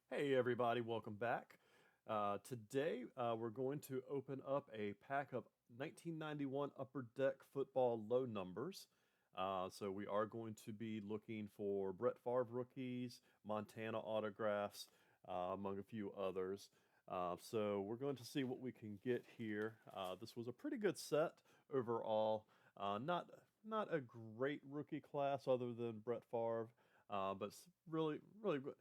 Hey everybody, welcome back. Today we're going to open up a pack of 1991 Upper Deck football low numbers. So we are going to be looking for Brett Favre rookies, Montana autographs, among a few others. So we're going to see what we can get here. This was a pretty good set overall. Not a great rookie class other than Brett Favre. But really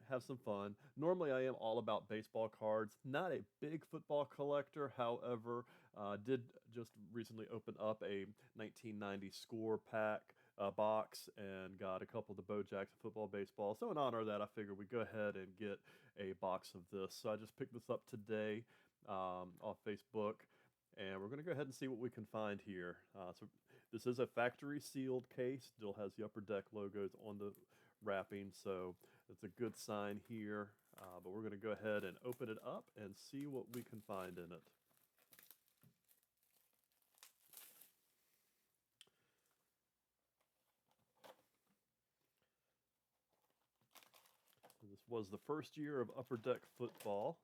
have some fun. Normally, I am all about baseball cards. Not a big football collector, however, did just recently open up a 1990 score pack box and got a couple of the Bo Jackson football baseball. So in honor of that, I figured we'd go ahead and get a box of this. So I just picked this up today off Facebook. And we're going to go ahead and see what we can find here. So this is a factory sealed case. Still has the Upper Deck logos on the wrapping, so it's a good sign here. But we're going to go ahead and open it up and see what we can find in it. This was the first year of Upper Deck football.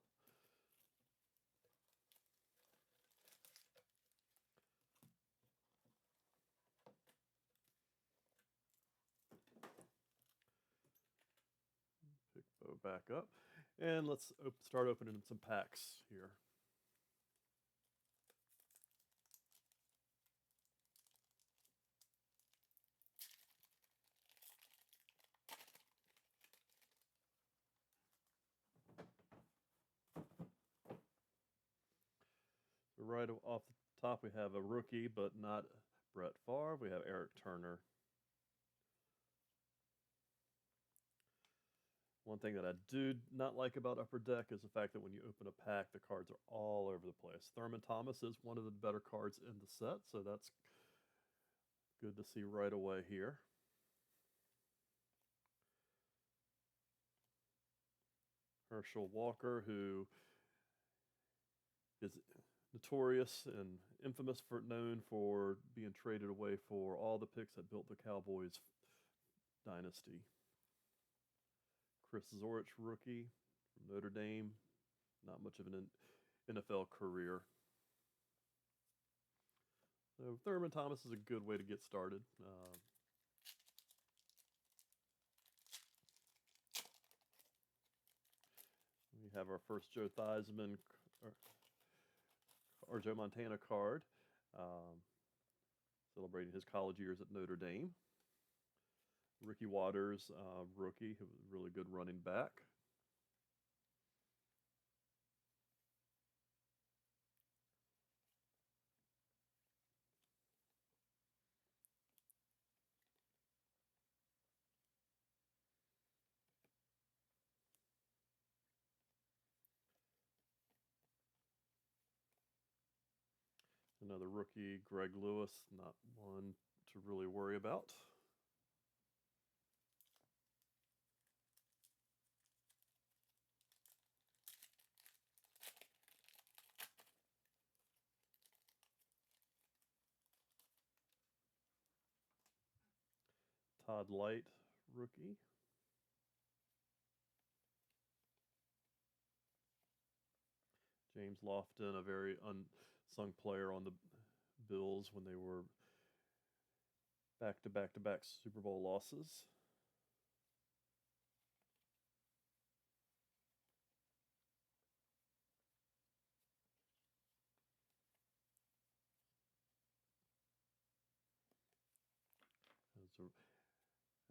Pick Bo back up, and let's start opening some packs here. So right off the top, we have a rookie, but not Brett Favre. We have Eric Turner. One thing that I do not like about Upper Deck is the fact that when you open a pack, the cards are all over the place. Thurman Thomas is one of the better cards in the set, so that's good to see right away here. Herschel Walker, who is notorious and infamous for known for being traded away for all the picks that built the Cowboys dynasty. Chris Zorich, rookie from Notre Dame, not much of an NFL career. So Thurman Thomas is a good way to get started. We have our first Joe Theismann or Joe Montana card, um, celebrating his college years at Notre Dame. Ricky Watters, rookie, who was a really good running back. Another rookie, Greg Lewis, not one to really worry about. Todd Light, rookie. James Lofton, a very unsung player on the Bills when they were back Super Bowl losses. As a,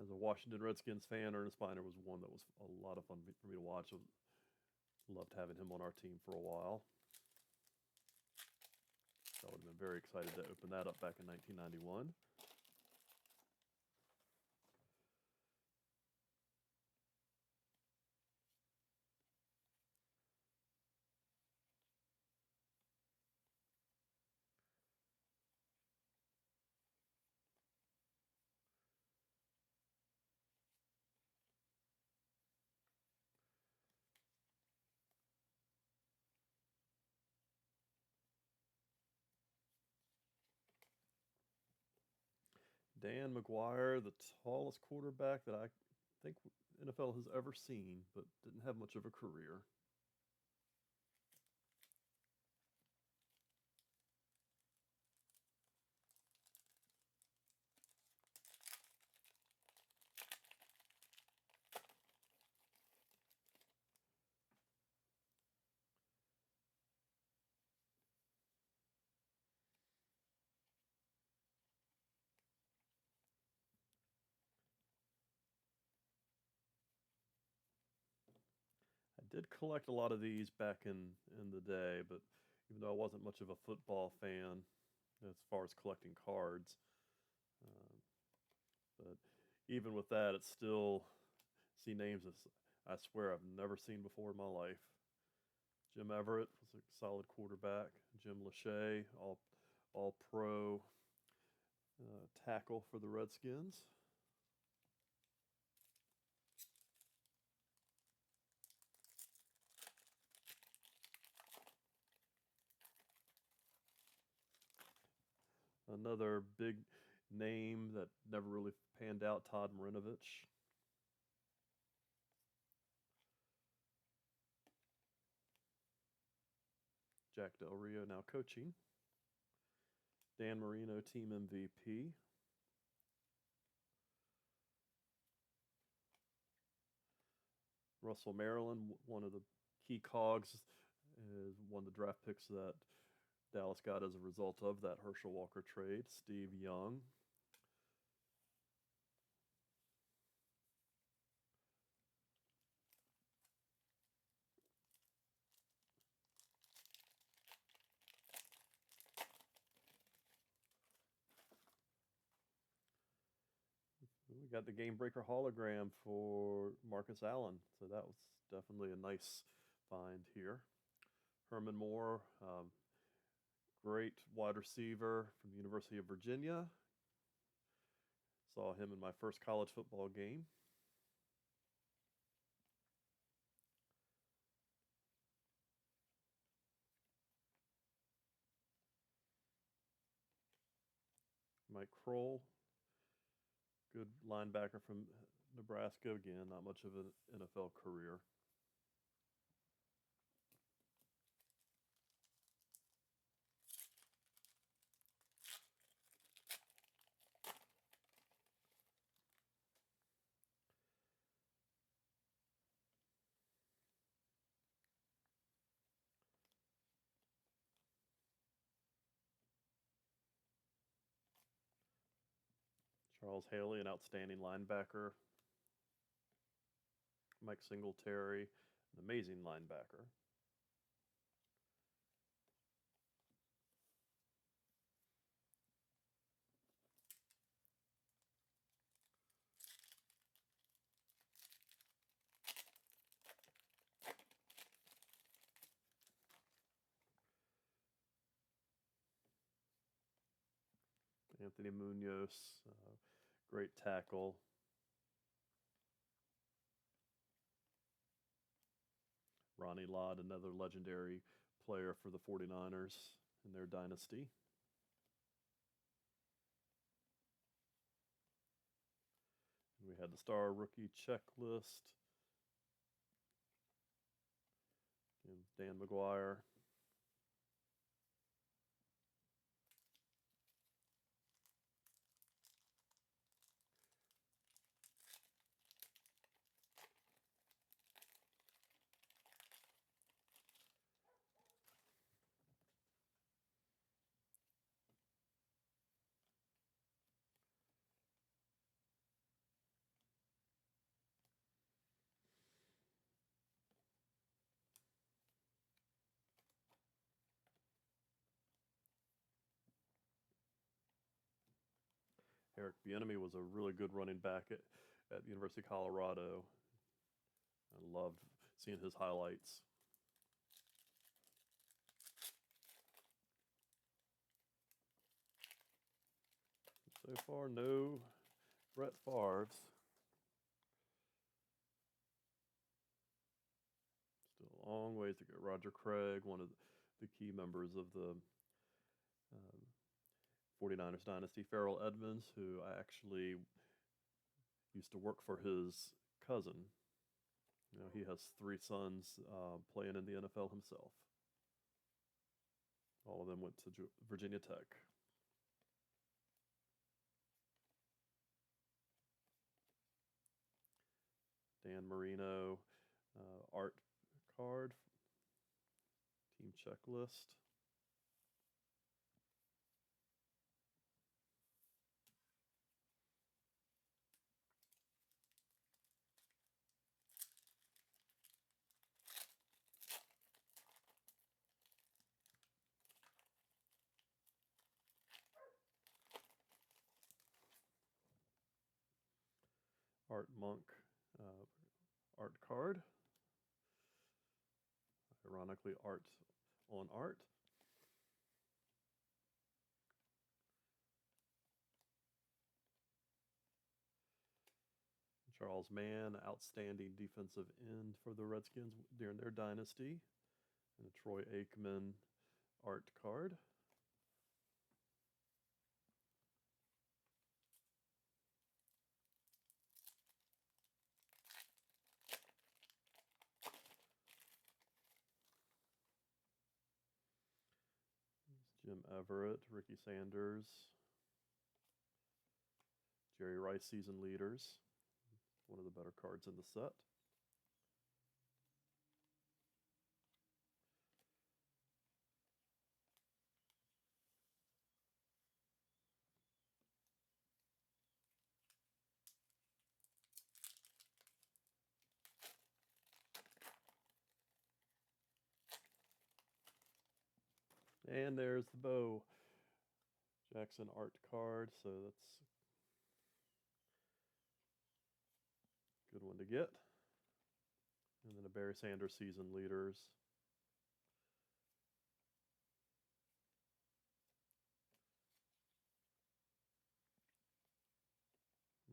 as a Washington Redskins fan, Ernest Biner was one that was a lot of fun for me to watch. I loved having him on our team for a while. So I would have been very excited to open that up back in 1991. Dan McGuire, the tallest quarterback that I think NFL has ever seen, but didn't have much of a career. I did collect a lot of these back in the day, but even though I wasn't much of a football fan as far as collecting cards, uh, but even with that, it's still see names as I swear I've never seen before in my life. Jim Everett was a solid quarterback. Jim Lachey, all pro tackle for the Redskins. Another big name that never really panned out, Todd Marinovich. Jack Del Rio now coaching. Dan Marino, team MVP. Russell Maryland, one of the key cogs, is one of the draft picks that Dallas got as a result of that Herschel Walker trade. Steve Young. We got the game breaker hologram for Marcus Allen, so that was definitely a nice find here. Herman Moore, great wide receiver from the University of Virginia. Saw him in my first college football game. Mike Kroll, good linebacker from Nebraska. Again, not much of an NFL career. Charles Haley, an outstanding linebacker. Mike Singletary, an amazing linebacker. Anthony Munoz, great tackle. Ronnie Lott, another legendary player for the 49ers in their dynasty. We had the star rookie checklist. And Dan McGuire. Eric Bieniemy was a really good running back at the University of Colorado. I loved seeing his highlights. So far, no Brett Favre's. Still a long ways to go. Roger Craig, one of the key members of the 49ers dynasty. Farrell Edmonds, who I actually used to work for his cousin. You know, he has 3 sons playing in the NFL himself. All of them went to Virginia Tech. Dan Marino art card, team checklist. Art Monk art card. Ironically, art on art. Charles Mann, outstanding defensive end for the Redskins during their dynasty. And a Troy Aikman art card. Jim Everett, Ricky Sanders, Jerry Rice season leaders. One of the better cards in the set. And there's the Bo Jackson art card, so that's a good one to get. And then a Barry Sanders season leaders.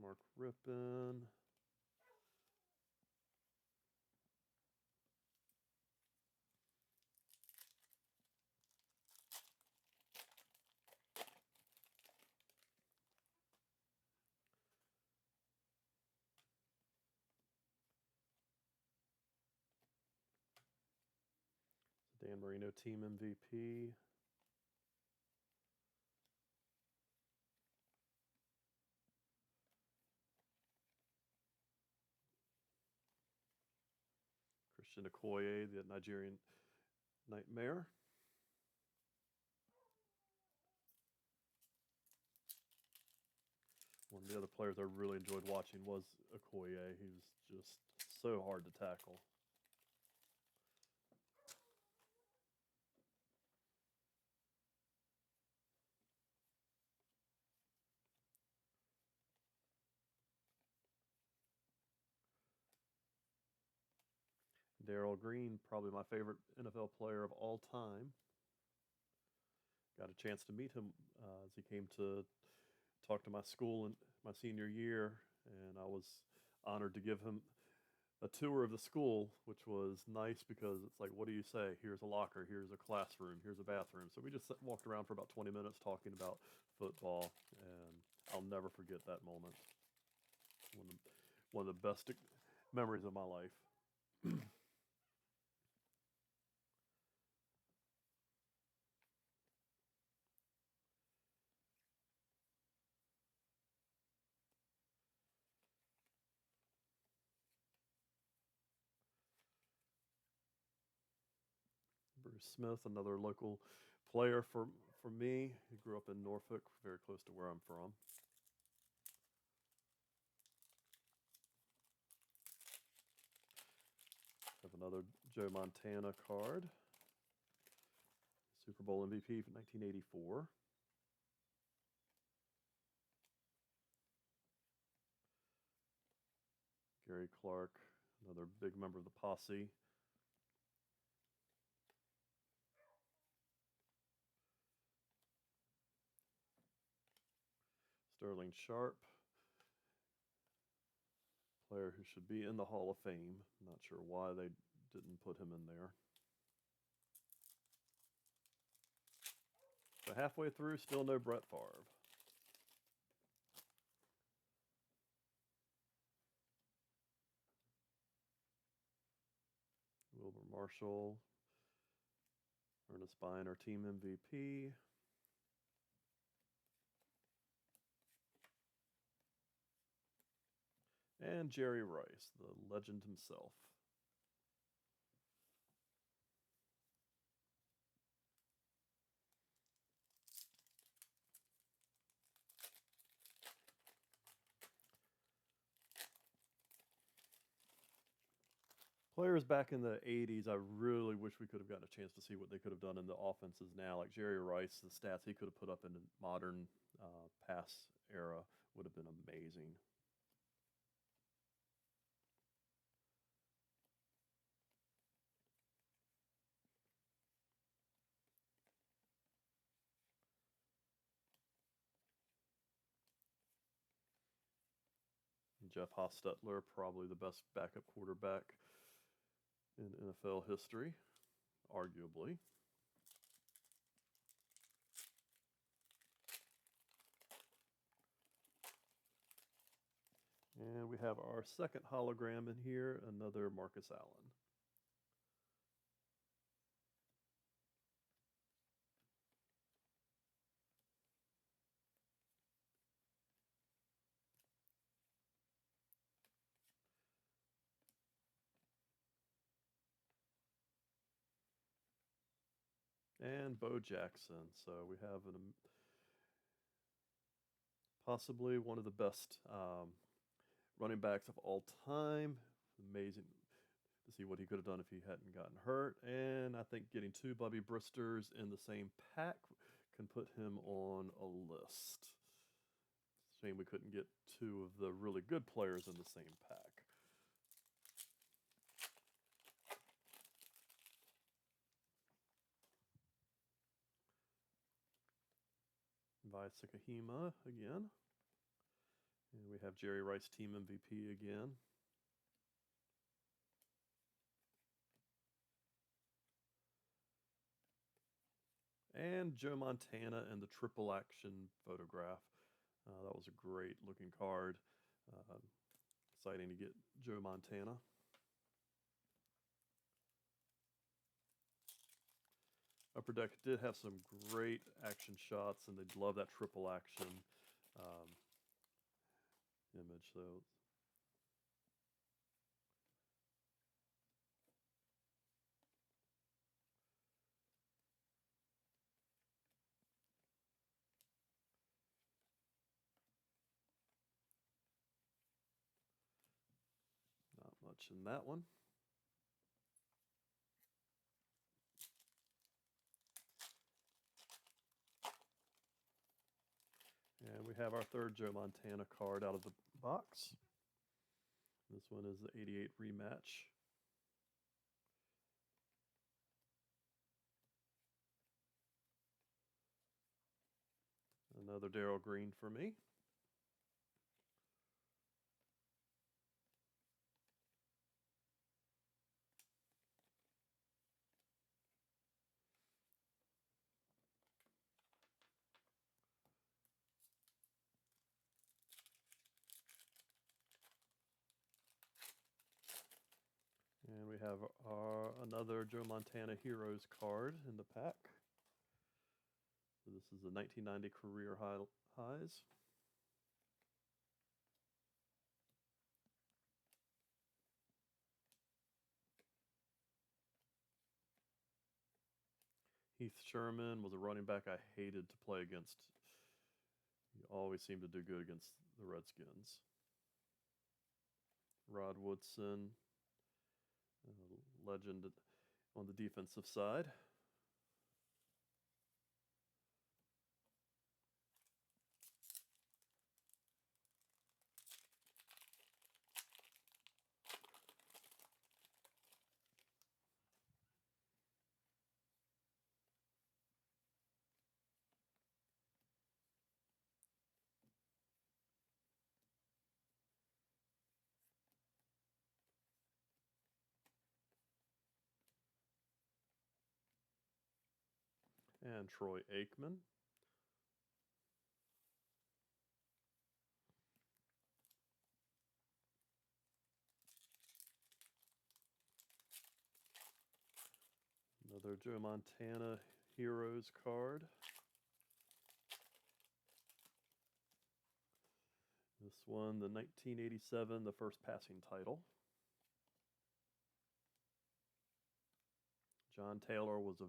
Mark Rippon. Dan Marino team MVP. Christian Okoye, the Nigerian Nightmare. One of the other players I really enjoyed watching was Okoye. He was just so hard to tackle. Darrell Green, probably my favorite NFL player of all time. Got a chance to meet him as he came to talk to my school in my senior year, and I was honored to give him a tour of the school, which was nice because it's like, what do you say? Here's a locker, here's a classroom, here's a bathroom. So we just walked around for about 20 minutes talking about football, and I'll never forget that moment. One of the best memories of my life. Bruce Smith, another local player for me. He grew up in Norfolk, very close to where I'm from. Have another Joe Montana card. Super Bowl MVP for 1984. Gary Clark, another big member of the posse. Sterling Sharp, player who should be in the Hall of Fame. Not sure why they didn't put him in there. So halfway through, still no Brett Favre. Wilbur Marshall, Ernest Biner, team MVP. And Jerry Rice, the legend himself. Players back in the 80s, I really wish we could have gotten a chance to see what they could have done in the offenses now. Like Jerry Rice, the stats he could have put up in the modern pass era would have been amazing. Jeff Hostetler, probably the best backup quarterback in NFL history, arguably. And we have our second hologram in here, another Marcus Allen. And Bo Jackson. So we have possibly one of the best running backs of all time. Amazing to see what he could have done if he hadn't gotten hurt. And I think getting two Bubby Bristers in the same pack can put him on a list. Shame we couldn't get two of the really good players in the same pack. By Sakahima again. And we have Jerry Rice, team MVP again. And Joe Montana in the triple action photograph. That was a great looking card. Exciting to get Joe Montana. Upper Deck did have some great action shots, and they'd love that triple action image. So not much in that one. And we have our third Joe Montana card out of the box. This one is the 88 rematch. Another Darrell Green for me. And we have another Joe Montana Heroes card in the pack. So this is the 1990 career highs. Heath Sherman was a running back I hated to play against. He always seemed to do good against the Redskins. Rod Woodson, legend on the defensive side. And Troy Aikman. Another Joe Montana Heroes card. This one, the 1987, the first passing title. John Taylor was an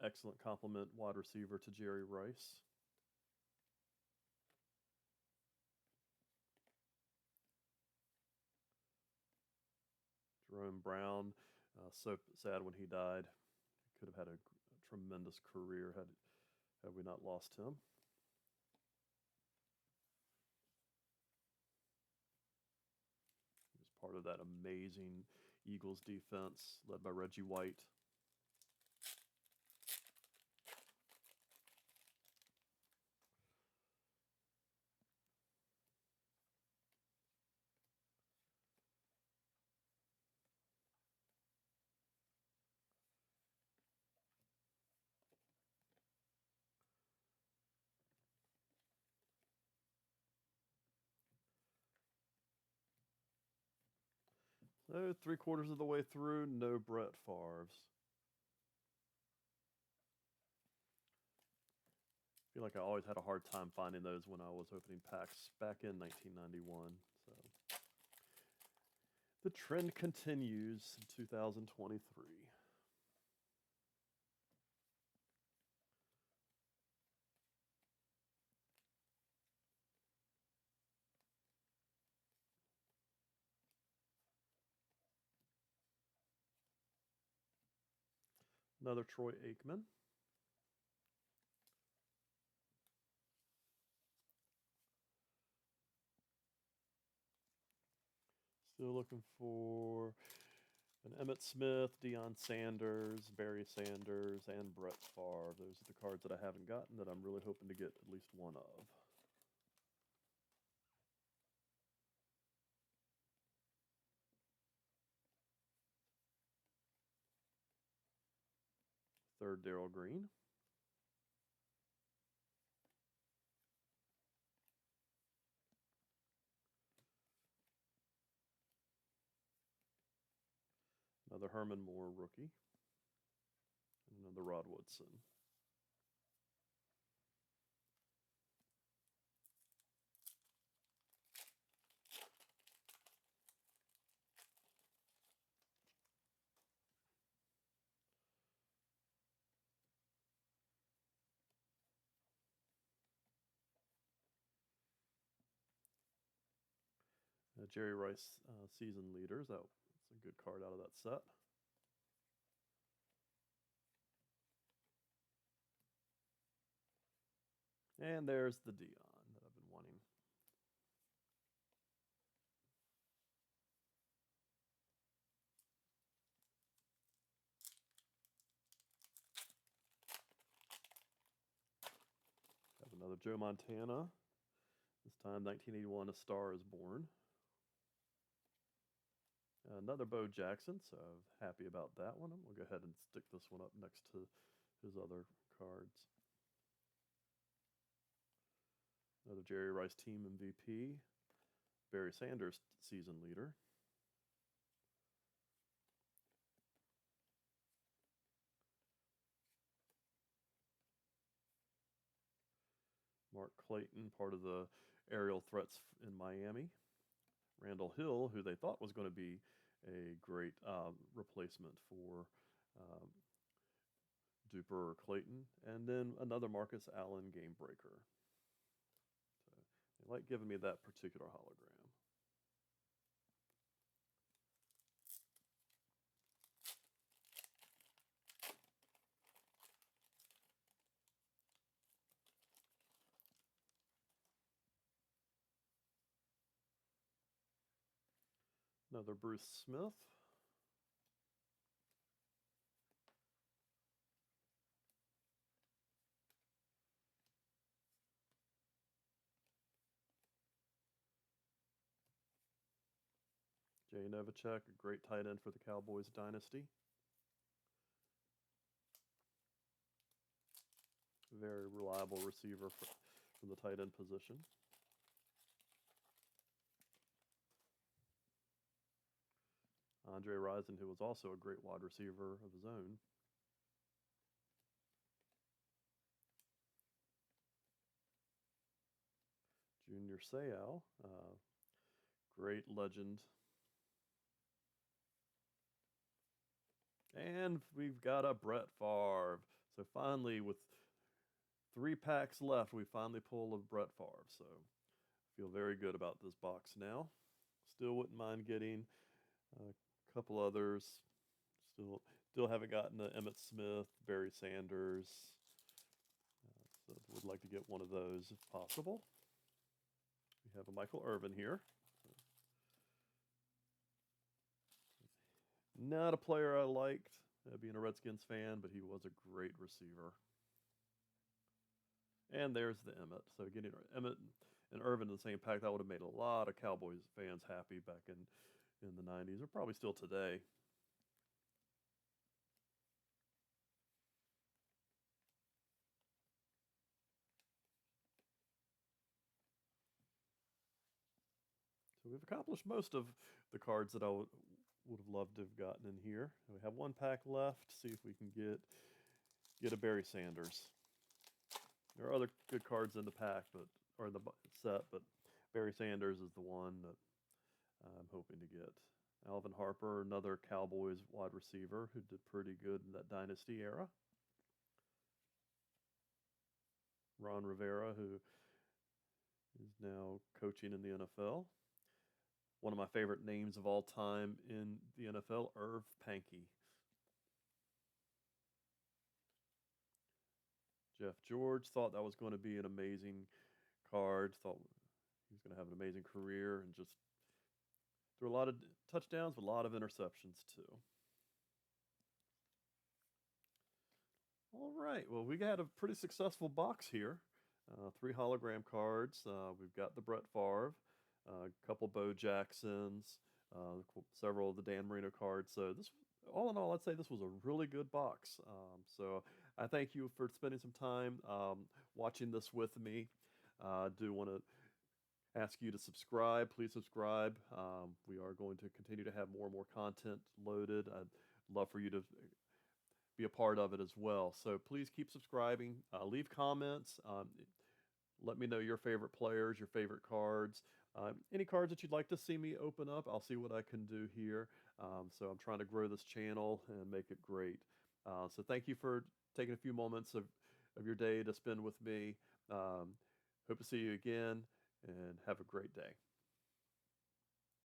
excellent complement wide receiver to Jerry Rice. Jerome Brown, so sad when he died. He could have had a tremendous career had we not lost him. He was part of that amazing Eagles defense led by Reggie White. So 3/4 of the way through, no Brett Favre's. I feel like I always had a hard time finding those when I was opening packs back in 1991. So the trend continues in 2023. Another Troy Aikman. Still looking for an Emmitt Smith, Deion Sanders, Barry Sanders, and Brett Favre. Those are the cards that I haven't gotten that I'm really hoping to get at least one of. Third, Darrell Green. Another Herman Moore rookie. And another Rod Woodson. Jerry Rice season leaders. That's a good card out of that set. And there's the Deion that I've been wanting. Have another Joe Montana. This time, 1981, A Star is Born. Another Bo Jackson, so happy about that one. I'm going to go ahead and stick this one up next to his other cards. Another Jerry Rice team MVP. Barry Sanders season leader. Mark Clayton, part of the aerial threats in Miami. Randall Hill, who they thought was going to be a great replacement for Duper or Clayton. And then another Marcus Allen game breaker. So they like giving me that particular hologram. Another Bruce Smith. Jay Novacek, a great tight end for the Cowboys dynasty. Very reliable receiver from the tight end position. Andre Rison, who was also a great wide receiver of his own. Junior Seau, great legend. And we've got a Brett Favre. So finally, with 3 packs left, we finally pull a Brett Favre. So feel very good about this box now. Still wouldn't mind getting a couple others. Still haven't gotten the Emmitt Smith, Barry Sanders. So would like to get one of those if possible. We have a Michael Irvin here. Not a player I liked, being a Redskins fan, but he was a great receiver. And there's the Emmitt. So getting Emmitt and Irvin in the same pack, that would have made a lot of Cowboys fans happy back in the 90s, or probably still today. So we've accomplished most of the cards that I would have loved to have gotten in here. We have 1 pack left. See if we can get a Barry Sanders. There are other good cards in the pack, or in the set, but Barry Sanders is the one that I'm hoping to get. Alvin Harper, another Cowboys wide receiver who did pretty good in that dynasty era. Ron Rivera, who is now coaching in the NFL. One of my favorite names of all time in the NFL, Irv Pankey. Jeff George, thought that was going to be an amazing card. Thought he was going to have an amazing career, and just threw a lot of touchdowns, but a lot of interceptions too. All right, well, we got a pretty successful box here. 3 hologram cards. We've got the Brett Favre, a couple Bo Jacksons, several of the Dan Marino cards. So this, all in all, I'd say this was a really good box. So I thank you for spending some time watching this with me. I do want to ask you to subscribe. Please subscribe. We are going to continue to have more and more content loaded. I'd love for you to be a part of it as well. So please keep subscribing. Leave comments. Let me know your favorite players, your favorite cards. Any cards that you'd like to see me open up, I'll see what I can do here. So I'm trying to grow this channel and make it great. So thank you for taking a few moments of your day to spend with me. Hope to see you again, and have a great day.